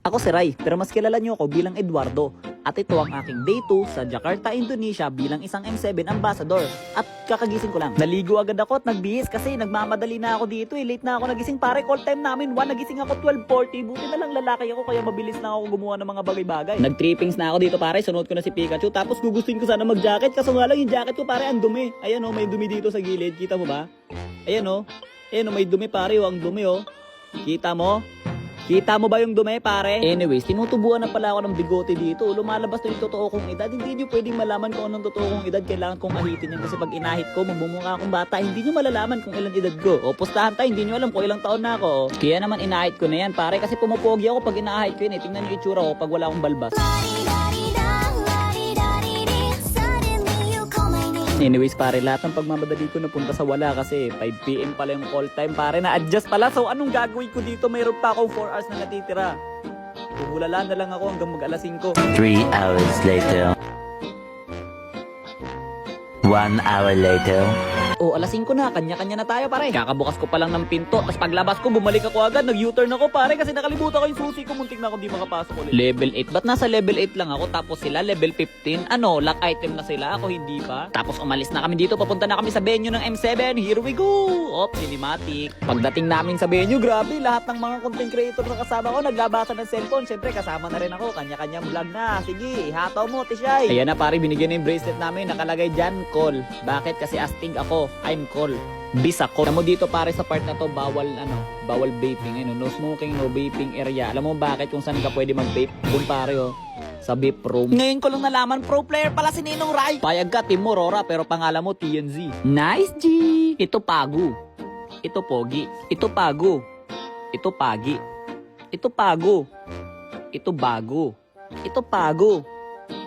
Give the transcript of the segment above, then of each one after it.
Ako si Rai, pero mas kilala niyo ako bilang Eduardo. At ito ang aking day 2 sa Jakarta, Indonesia bilang isang M7 ambassador. At kakagising ko lang. Naligo agad ako at nagbihis kasi nagmamadali na ako dito eh. Late na ako nagising pare, call time namin 1, nagising ako 12:40. Buti na lang lalaki ako kaya mabilis na ako gumawa ng mga bagay-bagay. Nag-trippings na ako dito pare, sunod ko na si Pikachu. Tapos gugustuhin ko sana mag-jacket kaso nga lang yung jacket ko pare ang dumi. Ayan oh, may dumi dito sa gilid, kita mo ba? Ayan oh, may dumi pare oh, ang dumi oh. Kita mo? Kita mo ba yung dumi, pare? Anyways, tinutubuan na pala ako ng bigote dito. Lumalabas na yung totoo kong edad. Hindi nyo pwedeng malaman kung anong totoo kong edad. Kailangan kong ahitin yan kasi pag inahit ko, magbumukha akong bata. Hindi nyo malalaman kung ilang edad ko. O, pustahan tayo, hindi nyo alam kung ilang taon na ako. Kaya naman inahit ko na yan, pare. Kasi pumapogi ako pag inahit ko yun. Tingnan nyo itsura ko pag wala akong balbas. Anyways pare, lahat ng pagmamadali ko napunta sa wala kasi 5 PM pala yung call time pare, na-adjust pala. So anong gagawin ko dito? Mayroon pa akong 4 hours na natitira. Pumulala na lang ako hanggang mag-alas 5. 3 hours later. 1 hour later. O, alas 5 na, kanya-kanya na tayo pare. Kakabukas ko pa lang ng pinto, tapos paglabas ko, bumalik ako agad, nag-U-turn ako pare kasi nakalimutan ko yung susi ko, muntik na ako di makapasok ulit. Level 8, ba't nasa level 8 lang ako? Tapos sila level 15, ano, lock item na sila, ako hindi pa. Tapos umalis na kami dito, papunta na kami sa venue ng M7, here we go! Op, cinematic. Pagdating namin sa venue, grabe, lahat ng mga content creator na kasama ko, naglabasa ng cellphone. Siyempre, kasama na rin ako, kanya-kanyang vlog na. Sige, hataw mo, Tishay. Ayan na pare, binigyan na yung bracelet namin, nakalagay dyan, call. Bakit? Kasi astig ako. I'm call. Bis ako. Alam mo dito pare sa part na to, bawal vaping. Ano, no smoking, no vaping area. Alam mo bakit kung saan ka pwede mag-vape? Doon pare oh. Sa vape room. Ngayon ko lang nalaman, pro player pala si Ninong Rai. Payag ka, Team Aurora, pero pangalan mo TNZ. Nice G! Ito pago. Ito pogi. Ito pago. Ito pagi. Ito pago. Ito bago. Ito pago.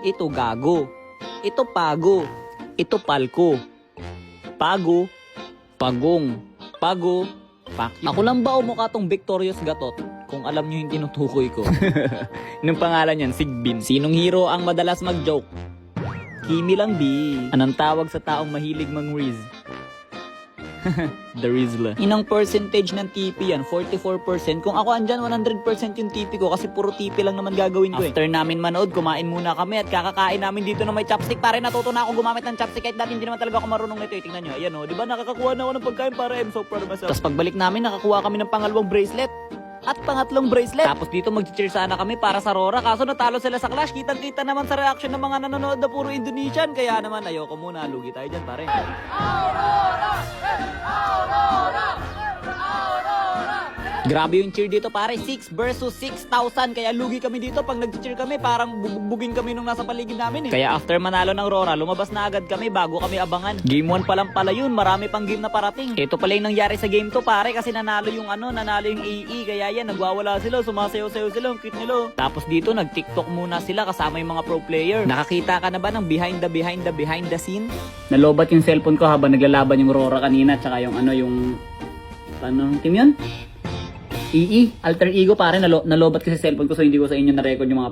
Ito gago. Ito pago. Ito palko. Pago, pagong, pago, pak. Ako lang ba o mukha tong Victorious Gatot? Kung alam nyo yung tinutukoy ko. Anong pangalan yan? Sigbin. Sinong hero ang madalas mag-joke? Kimi lang di. Anong tawag sa taong mahilig mang-riz? The Rizzler. Inang percentage ng TP yan? 44%. Kung ako andyan, 100% yung TP ko kasi puro TP lang naman gagawin ko. After namin manood, kumain muna kami at kakakain namin dito na may chopstick. Pare, natuto na ako gumamit ng chopstick kahit dati hindi naman talaga ako marunong nito. Tingnan nyo, ayan o. Diba nakakakuha na ako ng pagkain para I'm so proud of myself. Tapos pagbalik namin, nakakuha kami ng pangalawang bracelet. At pangatlong bracelet. Tapos dito mag-cheer sana kami para sa Aurora. Kaso natalo sila sa Clash. Kitang-kita naman sa reaction ng mga nanonood na puro Indonesian. Kaya naman ayoko muna. Lugi tayo dyan pare. Aurora! Aurora! Grabe yung cheer dito pare, 6 versus 6,000. Kaya lugi kami dito pag nag-cheer kami. Parang bubugbugin kami nung nasa paligid namin eh. Kaya after manalo ng Aurora, lumabas na agad kami bago kami abangan. Game 1 pa lang pala yun, marami pang game na parating. Ito pala yung nangyari sa game 2 pare, kasi nanalo yung AE. Kaya yan, nagwawala sila, sumasayaw-sayaw sila, ang cute nila. Tapos dito, nag-TikTok muna sila kasama yung mga pro player. Nakakita ka na ba ng behind the scene? Nalobat yung cellphone ko habang naglalaban yung Aurora kanina, tsaka yung anong team yun? Alter Ego pare, nalobat kasi cellphone ko so hindi ko sa inyo na-record yung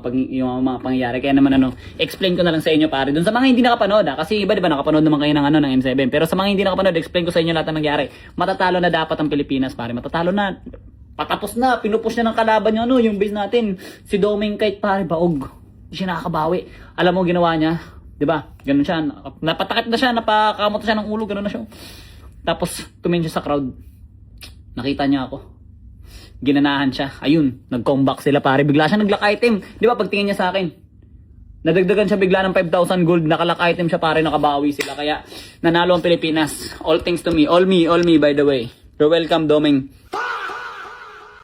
mga pangyayari. Kaya naman explain ko na lang sa inyo pare. Doon sa mga hindi nakapanood kasi iba 'di ba nakapanood naman kayo ng ng M7. Pero sa mga hindi nakapanood, explain ko sa inyo lahat ng nangyari. Matatalo na dapat ang Pilipinas pare. Matatalo na. Patapos na, pinupush na ng kalaban yung base natin. Si Doming Kite pare, baog. Hindi siya nakakabawi. Alam mo ginawa niya, 'di ba? Ganun siya. Napatakip na siya, napakamot siya ng ulo, ganun na siya. Tapos tumingin siya sa crowd. Nakita niya ako. Ginanahan siya. Ayun, nag-comeback sila pare. Bigla siya nag-lock item. Di ba pagtingin niya sa akin? Nadagdagan siya bigla ng 5,000 gold. Naka-lock item siya pare, nakabawi sila. Kaya nanalo ang Pilipinas. All thanks to me. All me by the way. You're welcome, Doming.